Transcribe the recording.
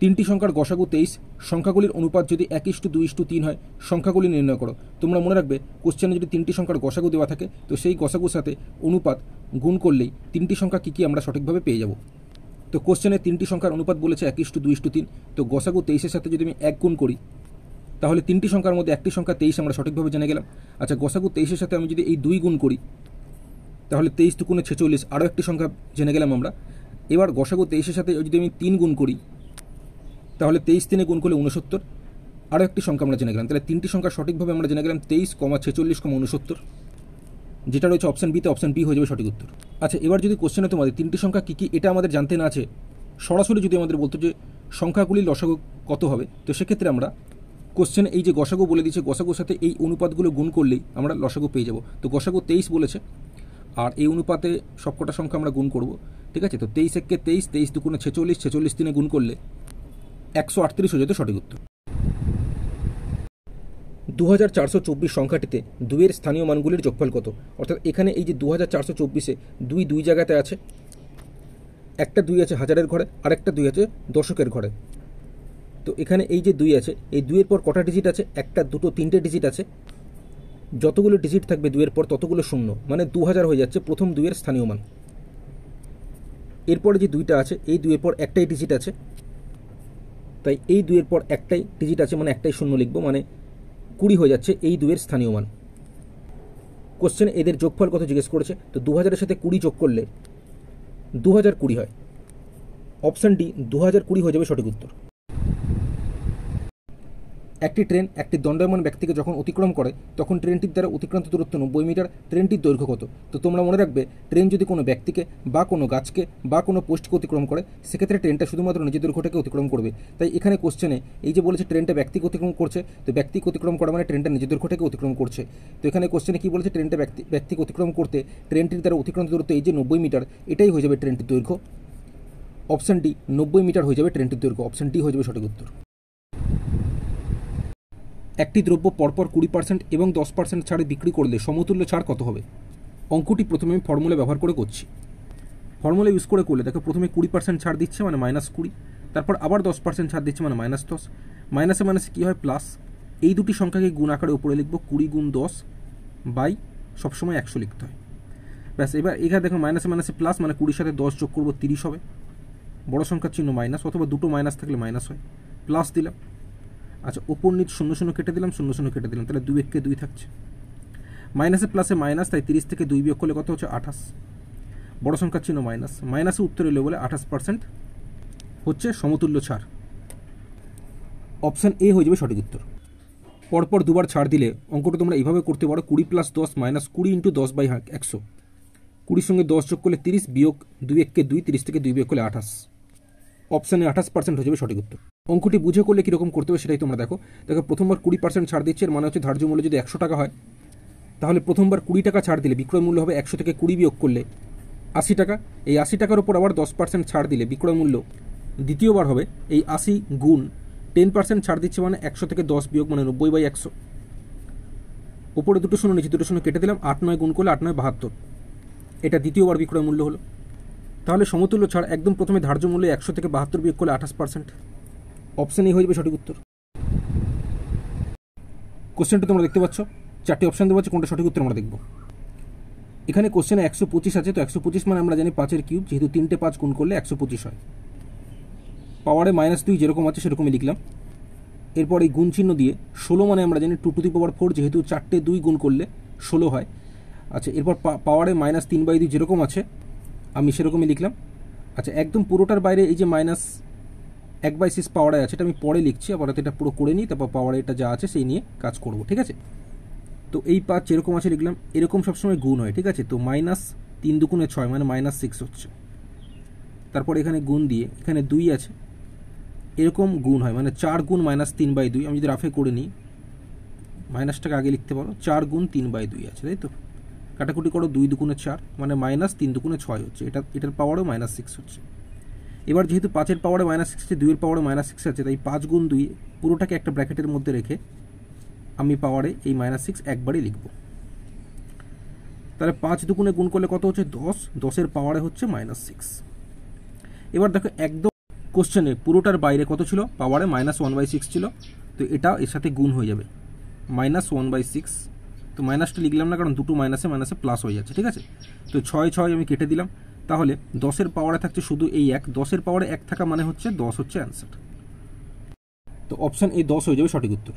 তিনটি সংখ্যার গসাগু 23, সংখ্যাগুলির অনুপাত যদি 1:2:3 হয়, সংখ্যাগুলি নির্ণয় করো। তোমরা মনে রাখবে কোশ্চেনে যদি তিনটি সংখ্যার গসাগু দেওয়া থাকে তো সেই গসাগুর সাথে অনুপাত গুণ করলেই তিনটি সংখ্যা কী কী আমরা সঠিকভাবে পেয়ে যাব। তো কোশ্চেনে তিনটি সংখ্যার অনুপাত বলেছে 1:2:3, তো গসাগু 23-এর সাথে যদি আমি 1 গুণ করি তাহলে তিনটি সংখ্যার মধ্যে একটি সংখ্যা 23 আমরা সঠিকভাবে জেনে গেলাম। আচ্ছা, গসাগু 23-এর সাথে আমি যদি এই 2 গুণ করি তাহলে 23×2=46, আরও একটি সংখ্যা জেনে গেলাম আমরা। এবার গসাগু 23-এর সাথে যদি আমি 3 গুণ করি তাহলে 23×3 গুণ করলে 69, আরও একটি সংখ্যা আমরা জেনে গেলাম। তাহলে তিনটি সংখ্যা সঠিকভাবে আমরা জেনে গেলাম 23, 46, 69, যেটা রয়েছে অপশান বিতে, অপশান বি হয়ে যাবে সঠিক উত্তর। আচ্ছা, এবার যদি কোশ্চেনে তোমাদের তিনটি সংখ্যা কী কী এটা আমাদের জানতে না আছে, সরাসরি যদি আমাদের বলতো যে সংখ্যাগুলির লসাগু কত হবে, তো সেক্ষেত্রে আমরা কোশ্চেনে এই যে গসাগু বলে দিয়েছে, গসাগুর সাথে এই অনুপাতগুলো গুণ করলেই আমরা লসাগু পেয়ে যাব। তো গসাগু 23 বলেছে, আর এই অনুপাতে সবকটা সংখ্যা আমরা গুণ করব, ঠিক আছে। তো 23×1 23, 23×2=46, 46 গুণ করলে 138 হয়ে যেত সঠিক উত্তর। 2424 সংখ্যাটিতে 2-এর স্থানীয় মানগুলির যোগফল কত? অর্থাৎ এখানে এই যে 2424-এ 2 দুই জায়গাতে আছে, একটা 2 আছে হাজারের ঘরে, আরেকটা 2 আছে দশকের ঘরে। তো এখানে এই যে 2 আছে, এই 2-এর পর কটা ডিজিট আছে? একটা, দুটো, তিনটে ডিজিট আছে। যতগুলো ডিজিট থাকবে 2-এর পর ততগুলো শূন্য, মানে 2000 হয়ে যাচ্ছে প্রথম 2-এর স্থানীয় মান। এরপরে যে 2টা আছে, এই 2-এর পর একটাই ডিজিট আছে, তাই এই 2-এর পর একটাই ডিজিট আছে মানে একটাই শূন্য লিখব, মানে 20 হয়ে যাচ্ছে এই 2-এর স্থানীয় মান। কোশ্চেন এদের যোগফল কত জিজ্ঞেস করেছে, তো 2000-এর সাথে 20 যোগ করলে 2020 হয়। অপশান ডি 2020 হয়ে যাবে সঠিক উত্তর। একটি ট্রেন একটি দণ্ডায়মান ব্যক্তিকে যখন অতিক্রম করে তখন ট্রেনটির দ্বারা অতিক্রান্ত দূরত্ব 90 মিটার, ট্রেনটির দৈর্ঘ্য কত? তো তোমরা মনে রাখবে ট্রেন যদি কোনো ব্যক্তিকে বা কোনো গাছকে বা কোনো পোস্টকে অতিক্রম করে সেক্ষেত্রে ট্রেনটা শুধুমাত্র নিজের দৈর্ঘ্যটাকে অতিক্রম করবে। তাই এখানে কোশ্চেনে এই যে বলেছে ট্রেনটা ব্যক্তিকে অতিক্রম করছে, তো ব্যক্তিকে অতিক্রম করা মানে ট্রেনটা নিজের দৈর্ঘ্যটাকে অতিক্রম করছে। তো এখানে কোশ্চেনে কী বলেছে, ট্রেনটা ব্যক্তিকে অতিক্রম করতে ট্রেনটির দ্বারা অতিক্রান্ত দূরত্ব এই যে 90 মিটার, এটাই হয়ে যাবে ট্রেনটির দৈর্ঘ্য। অপশান ডি 90 মিটার হয়ে যাবে ট্রেনটির দৈর্ঘ্য, অপশান ডি হয়ে যাবে সঠিক উত্তর। একটি দ্রব্য পরপর 20% এবং 10% ছাড়ে বিক্রি করলে সমতুল্য ছাড় কত হবে? অঙ্কটি প্রথমে আমি ফর্মুলা ব্যবহার করে করছি। ফর্মুলা ইউজ করলে দেখো প্রথমে 20% ছাড় দিচ্ছে মানে -20, তারপর আবার 10% ছাড় দিচ্ছে মানে -10, মাইনাসে মাইনাসে কী হয় প্লাস। এই দুটি সংখ্যাকে গুণ আকারে উপরে লিখব, 20 × 10 বাই সবসময় 100 লিখতে হয়। ব্যাস, এবার এখানে দেখো মাইনাসে মাইনাসে প্লাস, মানে 20 সাথে 10 যোগ করবো 30 হবে, বড় সংখ্যার চিহ্ন মাইনাস, অথবা দুটো মাইনাস থাকলে মাইনাস হয়, প্লাস দিলাম। আচ্ছা, ওপর নিচ 0 কেটে দিলাম, 0 কেটে দিলাম, তাহলে 2 2 থাকছে, মাইনাসে প্লাসে মাইনাস, তাই 30 থেকে 2 বিয়োগ করলে কত হচ্ছে 28, বড় সংখ্যার চিহ্ন মাইনাস, মাইনাসে উত্তর এলো বলে 28% হচ্ছে সমতুল্য ছাড়। অপশান এ হয়ে যাবে সঠিক উত্তর। পরপর দুবার ছাড় দিলে অঙ্কটা তোমরা এইভাবে করতে পারো, 20 + 10 -20 × 10/100, 20 সঙ্গে 10 যোগ করলে 30, বিয়োগ 2 1 2, 30 থেকে 2 বিয়োগ করলে 28, অপশানে 28% হয়ে যাবে সঠিক উত্তর। অঙ্কটি বুঝে করলে কীরকম করতে হবে সেটাই তোমরা দেখো। প্রথমবার 20% ছাড় দিচ্ছে, এর মানে হচ্ছে ধার্য মূল্য যদি 100 টাকা হয় তাহলে প্রথমবার 20 টাকা ছাড় দিলে বিক্রয় মূল্য হবে 100 থেকে 20 বিয়োগ করলে 80 টাকা। এই 80 টাকার উপর আবার 10% ছাড় দিলে বিক্রয় মূল্য দ্বিতীয়বার হবে এই 80 গুণ 10% ছাড় দিচ্ছে মানে 100 থেকে 10 বিয়োগ মানে 90/100, উপরে দুটো শূন্য নিচে দুটো শূন্য কেটে দিলাম, 8 9 গুণ করলে 8 9 72, এটা দ্বিতীয়বার বিক্রয় মূল্য হলো। তাহলে সমতুল্য ছাড় একদম প্রথমে ধার্য মূল্য 100 থেকে 72 বিয়োগ করলে 28%, অপশান এ হয়ে যাবে সঠিক উত্তর। কোশ্চেনটা তোমরা দেখতে পাচ্ছ, 4টি অপশান দেওয়া আছে, কোনটা সঠিক উত্তর আমরা দেখব। এখানে কোশ্চেনে 125 আছে, তো 125 মানে আমরা জানি 5-এর কিউব, যেহেতু 3টে 5 গুণ করলে 125 হয়। পাওয়ারে -2 যেরকম আছে সেরকমই লিখলাম। এরপর এই গুণ চিহ্ন দিয়ে 16 মানে আমরা জানি 2 টু দি পাওয়ার 4, যেহেতু 4টে 2 গুণ করলে 16 হয়। আচ্ছা, এরপর পাওয়ারে -3/2 যেরকম আছে আমি সেরকমই লিখলাম। আচ্ছা, একদম পুরোটার বাইরে এই যে -1/6 পাওয়ারে আছে, এটা আমি পরে লিখছি, আবার এটা পুরো করে নিই, তারপর পাওয়ারে এটা যা আছে সেই নিয়ে কাজ করব, ঠিক আছে। তো এই 5 যেরকম আছে লিখলাম, এরকম সবসময় গুণ হয়, ঠিক আছে। তো -3 × 6 মানে -6 হচ্ছে, তারপর এখানে গুণ দিয়ে এখানে 2 আছে, এরকম গুণ হয় মানে 4 গুণ -3/2, আমি যদি রাফে করে নিই মাইনাসটাকে আগে লিখতে পারো, 4 গুণ 3/2 আছে, তাই তো। কাটাকুটি করো, 2 × 4 মানে -3 × 6 হচ্ছে, এটার পাওয়ারও -6 হচ্ছে। এবার যেহেতু 5-এর পাওয়ারে -6 আছে, 2-এর পাওয়ারে -6 আছে, তাই 5 গুণ 2 পুরোটাকে একটা ব্র্যাকেটের মধ্যে রেখে আমি পাওয়ারে এই -6 একবারই লিখব। তাহলে 5 দুগুণে গুণ করলে কত হচ্ছে 10, 10-এর পাওয়ারে হচ্ছে -6। এবার দেখো একদম কোশ্চেনে পুরোটার বাইরে কত ছিল, পাওয়ারে -1/6 ছিল, তো এটা এর সাথে গুণ হয়ে যাবে -1/6। তো মাইনাসটা লিখলাম না, কারণ দুটো মাইনাসে মাইনাসে প্লাস হয়ে যাচ্ছে, ঠিক আছে। তো 6 আমি কেটে দিলাম, তাহলে 10-এর পাওয়ারে থাকছে শুধু এই 1, 10-এর পাওয়ারে 1 থাকা মানে হচ্ছে 10 হচ্ছে অ্যান্সার। তো অপশান এ 10 হয়ে যাবে সঠিক উত্তর।